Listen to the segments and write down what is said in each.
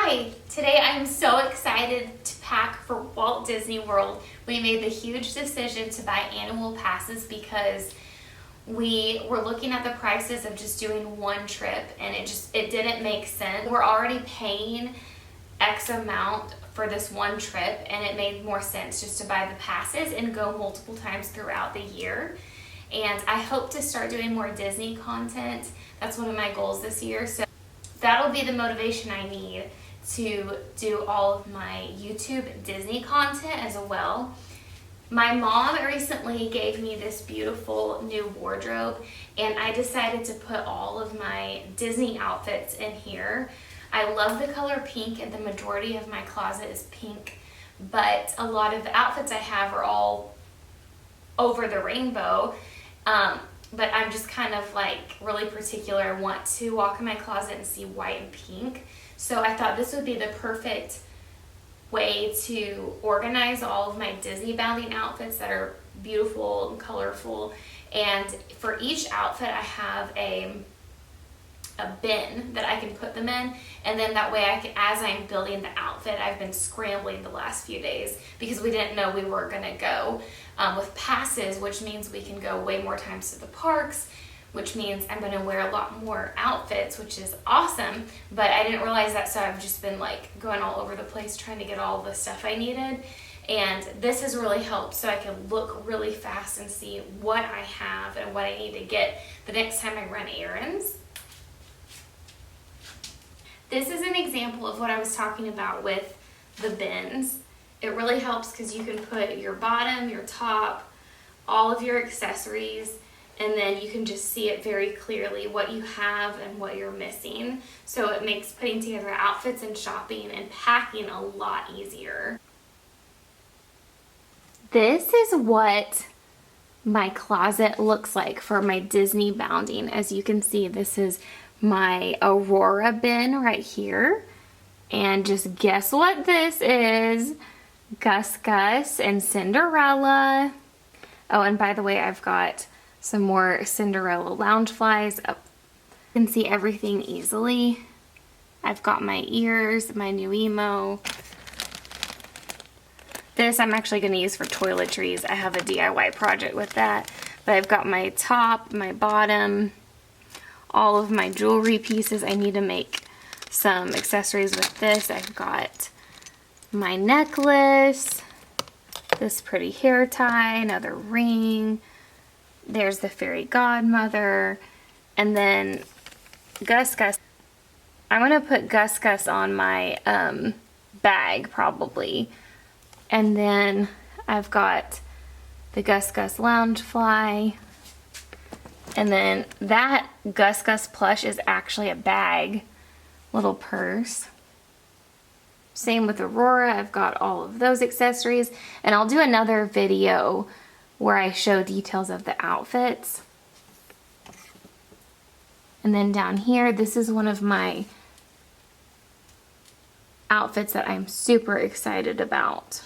Hi! Today I'm so excited to pack for Walt Disney World. We made the huge decision to buy annual passes because we were looking at the prices of just doing one trip and it didn't make sense. We're already paying X amount for this one trip and it made more sense just to buy the passes and go multiple times throughout the year. And I hope to start doing more Disney content. That's one of my goals this year. So that'll be the motivation I need to do all of my YouTube Disney content as well. My mom recently gave me this beautiful new wardrobe and I decided to put all of my Disney outfits in here. I love the color pink and the majority of my closet is pink, but a lot of the outfits I have are all over the rainbow. But I'm just kind of like really particular. I want to walk in my closet and see white and pink. So I thought this would be the perfect way to organize all of my disneybounding outfits that are beautiful and colorful. And for each outfit I have a bin that I can put them in, and then that way I can, as I'm building the outfit, I've been scrambling the last few days because we didn't know we were gonna go with passes, which means we can go way more times to the parks, which means I'm gonna wear a lot more outfits, which is awesome, but I didn't realize that, so I've just been like going all over the place trying to get all the stuff I needed. And this has really helped so I can look really fast and see what I have and what I need to get the next time I run errands. This is an example of what I was talking about with the bins. It really helps because you can put your bottom, your top, all of your accessories, and then you can just see it very clearly what you have and what you're missing. So it makes putting together outfits and shopping and packing a lot easier. This is what my closet looks like for my Disney bounding. As you can see, this is my Aurora bin right here, and just guess what this is? Gus Gus and Cinderella. Oh, and by the way, I've got some more Cinderella lounge flies. Oh, you can see everything easily. I've got my ears, my new emo. This I'm actually going to use for toiletries. I have a DIY project with that. But I've got my top, my bottom, all of my jewelry pieces. I need to make some accessories with this. I've got my necklace, this pretty hair tie, another ring. There's the fairy godmother, and then Gus Gus. I'm gonna put Gus Gus on my bag probably. And then I've got the Gus Gus lounge fly. And then that Gus Gus plush is actually a bag, little purse. Same with Aurora, I've got all of those accessories. And I'll do another video where I show details of the outfits. And then down here, this is one of my outfits that I'm super excited about.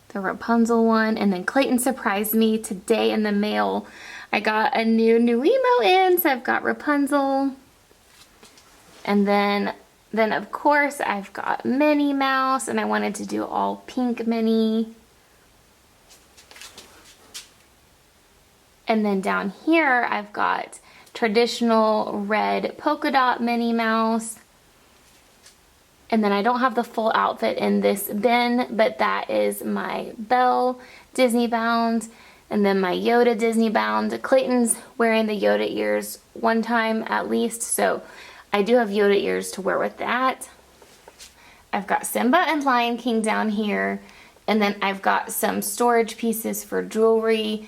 The Rapunzel one. And then Clayton surprised me today in the mail. I got a new emo in, so I've got Rapunzel. And then of course I've got Minnie Mouse, and I wanted to do all pink Minnie. And then down here I've got traditional red polka dot Minnie Mouse. And then I don't have the full outfit in this bin, but that is my Belle Disneybound. And then my Yoda Disneybound. Clayton's wearing the Yoda ears one time at least, so I do have Yoda ears to wear with that. I've got Simba and Lion King down here, and then I've got some storage pieces for jewelry.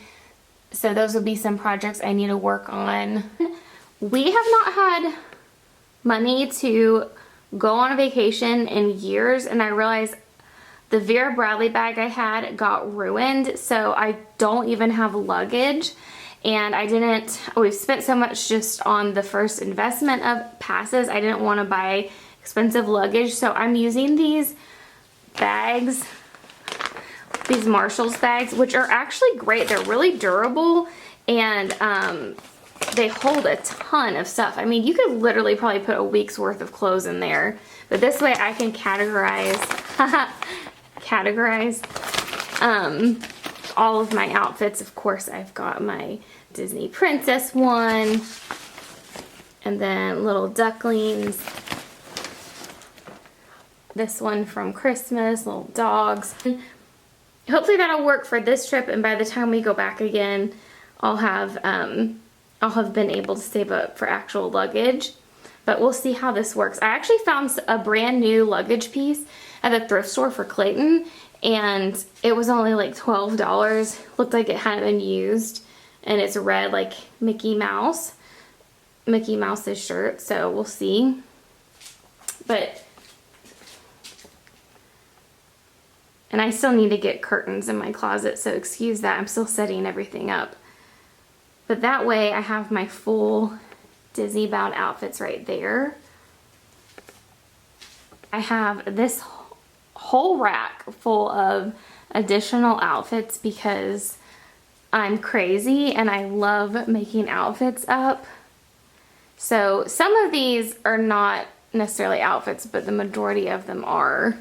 So those will be some projects I need to work on. We have not had money to go on a vacation in years, and I realized the Vera Bradley bag I had got ruined, so I don't even have luggage. And we've spent so much just on the first investment of passes, I didn't want to buy expensive luggage. So I'm using these bags, these Marshalls bags, which are actually great. They're really durable, and they hold a ton of stuff. I mean, you could literally probably put a week's worth of clothes in there, But this way I can categorize all of my outfits. Of course, I've got my Disney princess one, and then little ducklings. This one from Christmas, little dogs. Hopefully that'll work for this trip, and by the time we go back again, I'll have been able to save up for actual luggage. But we'll see how this works. I actually found a brand new luggage piece at the thrift store for Clayton, and it was only like $12. Looked like it hadn't been used, and it's red like Mickey Mouse's shirt, so we'll see. And I still need to get curtains in my closet, so excuse that. I'm still setting everything up. But that way I have my full Disneybound outfits right there. I have this whole rack full of additional outfits because I'm crazy and I love making outfits up. So some of these are not necessarily outfits, but the majority of them are.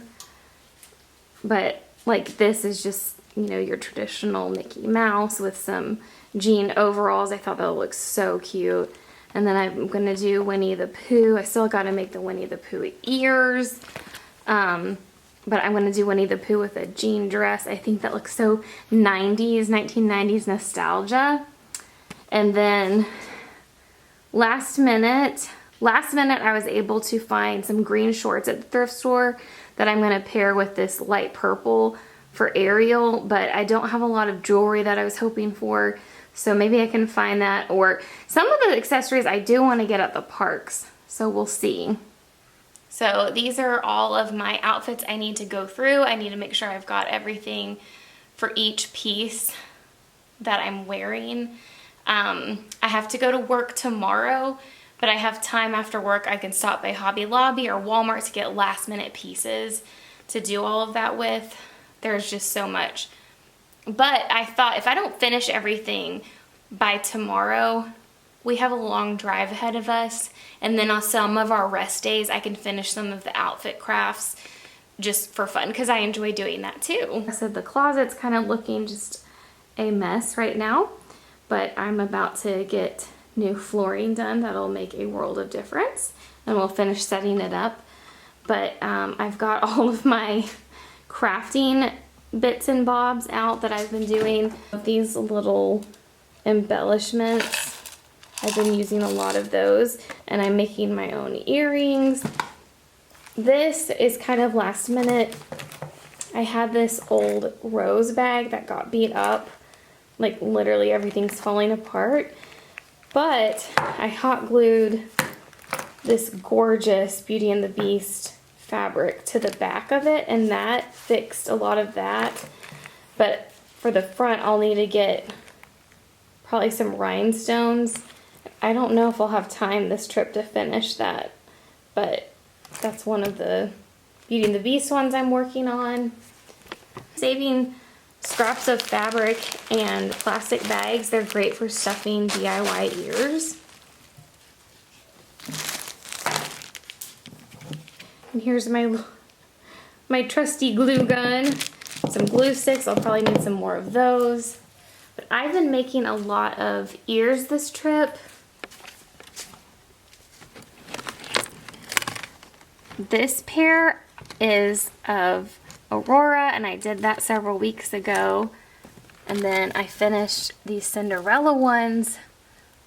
But like this is just, you know, your traditional Mickey Mouse with some jean overalls. I thought that would look so cute. And then I'm gonna do Winnie the Pooh. I still gotta make the Winnie the Pooh ears. But I'm gonna do Winnie the Pooh with a jean dress. I think that looks so 90s, 1990s nostalgia. And then last minute I was able to find some green shorts at the thrift store that I'm gonna pair with this light purple for Ariel, but I don't have a lot of jewelry that I was hoping for, so maybe I can find that, or some of the accessories I do want to get at the parks, so we'll see. So these are all of my outfits I need to go through. I need to make sure I've got everything for each piece that I'm wearing. I have to go to work tomorrow, but I have time after work. I can stop by Hobby Lobby or Walmart to get last minute pieces to do all of that with. There's just so much. But I thought if I don't finish everything by tomorrow, we have a long drive ahead of us. And then on some of our rest days, I can finish some of the outfit crafts just for fun because I enjoy doing that too. I said the closet's kind of looking just a mess right now, but I'm about to get new flooring done that'll make a world of difference, and we'll finish setting it up. But I've got all of my crafting bits and bobs out that I've been doing. These little embellishments, I've been using a lot of those, and I'm making my own earrings. This is kind of last minute. I had this old rose bag that got beat up, like literally everything's falling apart. But I hot glued this gorgeous Beauty and the Beast fabric to the back of it, and that fixed a lot of that. But for the front, I'll need to get probably some rhinestones. I don't know if I'll have time this trip to finish that, but that's one of the Beauty and the Beast ones I'm working on. Saving scraps of fabric and plastic bags. They're great for stuffing DIY ears. And here's my trusty glue gun. Some glue sticks. I'll probably need some more of those. But I've been making a lot of ears this trip. This pair is of Aurora, and I did that several weeks ago. And then I finished these Cinderella ones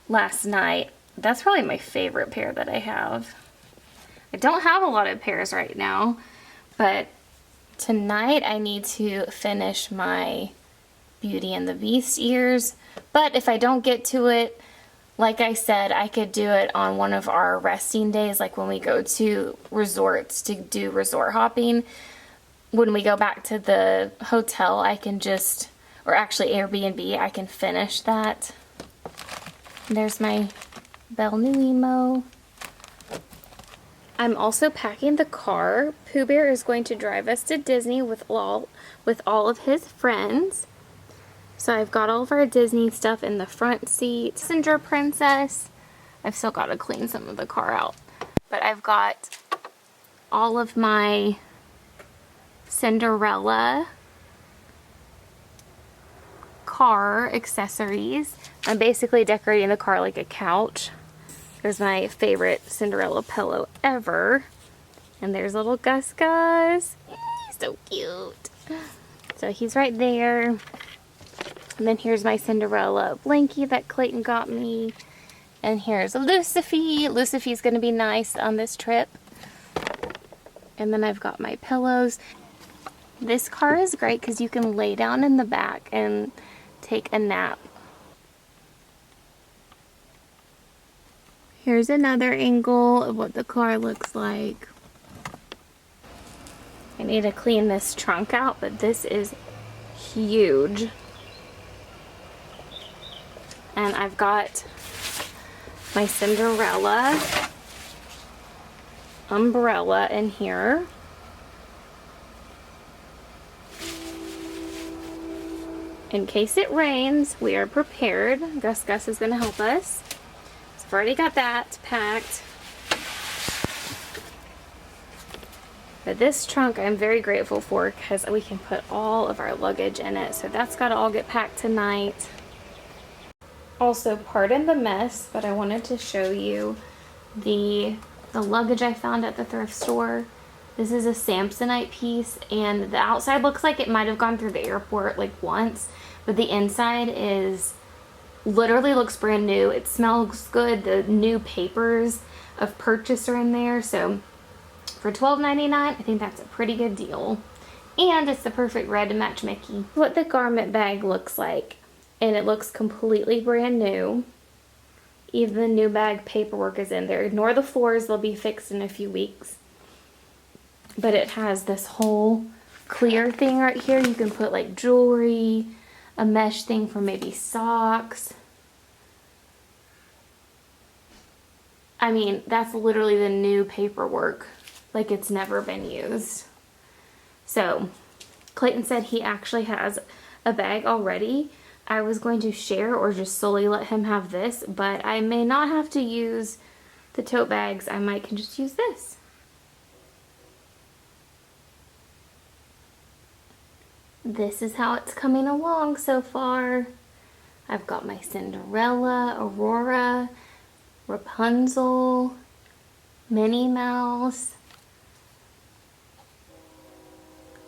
last night. That's probably my favorite pair that I have. I don't have a lot of pairs right now, but tonight I need to finish my Beauty and the Beast ears. But if I don't get to it, like I said, I could do it on one of our resting days, like when we go to resorts to do resort hopping. When we go back to the hotel, I can just, or actually Airbnb, I can finish that. There's my Belle Nuimo. I'm also packing the car. Pooh Bear is going to drive us to Disney with all of his friends. So I've got all of our Disney stuff in the front seat. Passenger Princess. I've still got to clean some of the car out. But I've got all of my Cinderella car accessories. I'm basically decorating the car like a couch. There's my favorite Cinderella pillow ever. And there's little Gus Gus. He's so cute. So he's right there. And then here's my Cinderella blankie that Clayton got me. And here's Lucifer. Lucifer's gonna be nice on this trip. And then I've got my pillows. This car is great because you can lay down in the back and take a nap. Here's another angle of what the car looks like. I need to clean this trunk out, but this is huge. And I've got my Cinderella umbrella in here. In case it rains, we are prepared. Gus Gus is going to help us. So I've already got that packed. But this trunk I'm very grateful for because we can put all of our luggage in it. So that's got to all get packed tonight. Also, pardon the mess, but I wanted to show you the luggage I found at the thrift store. This is a Samsonite piece, and the outside looks like it might have gone through the airport like once, but the inside is literally looks brand new. It smells good. The new papers of purchase are in there, so for $12.99, I think that's a pretty good deal. And it's the perfect red to match Mickey. What the garment bag looks like, and it looks completely brand new. Even the new bag paperwork is in there. Ignore the floors, they'll be fixed in a few weeks. But it has this whole clear thing right here. You can put like jewelry, a mesh thing for maybe socks. I mean, that's literally the new paperwork. Like it's never been used. So, Clayton said he actually has a bag already. I was going to share or just solely let him have this, but I may not have to use the tote bags. I might can just use this. This is how it's coming along so far. I've got my Cinderella, Aurora, Rapunzel, Minnie Mouse.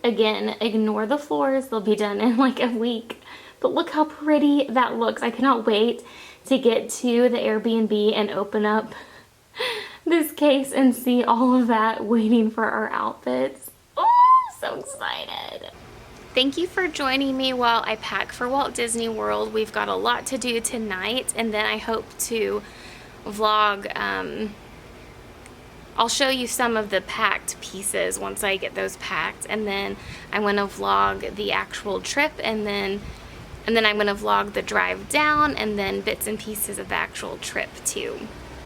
Again, ignore the floors. They'll be done in like a week. But look how pretty that looks. I cannot wait to get to the Airbnb and open up this case and see all of that waiting for our outfits. Oh, so excited. Thank you for joining me while I pack for Walt Disney World. We've got a lot to do tonight, and then I hope to vlog. I'll show you some of the packed pieces once I get those packed, and then I'm going to vlog the actual trip, and then I'm going to vlog the drive down, and then bits and pieces of the actual trip too.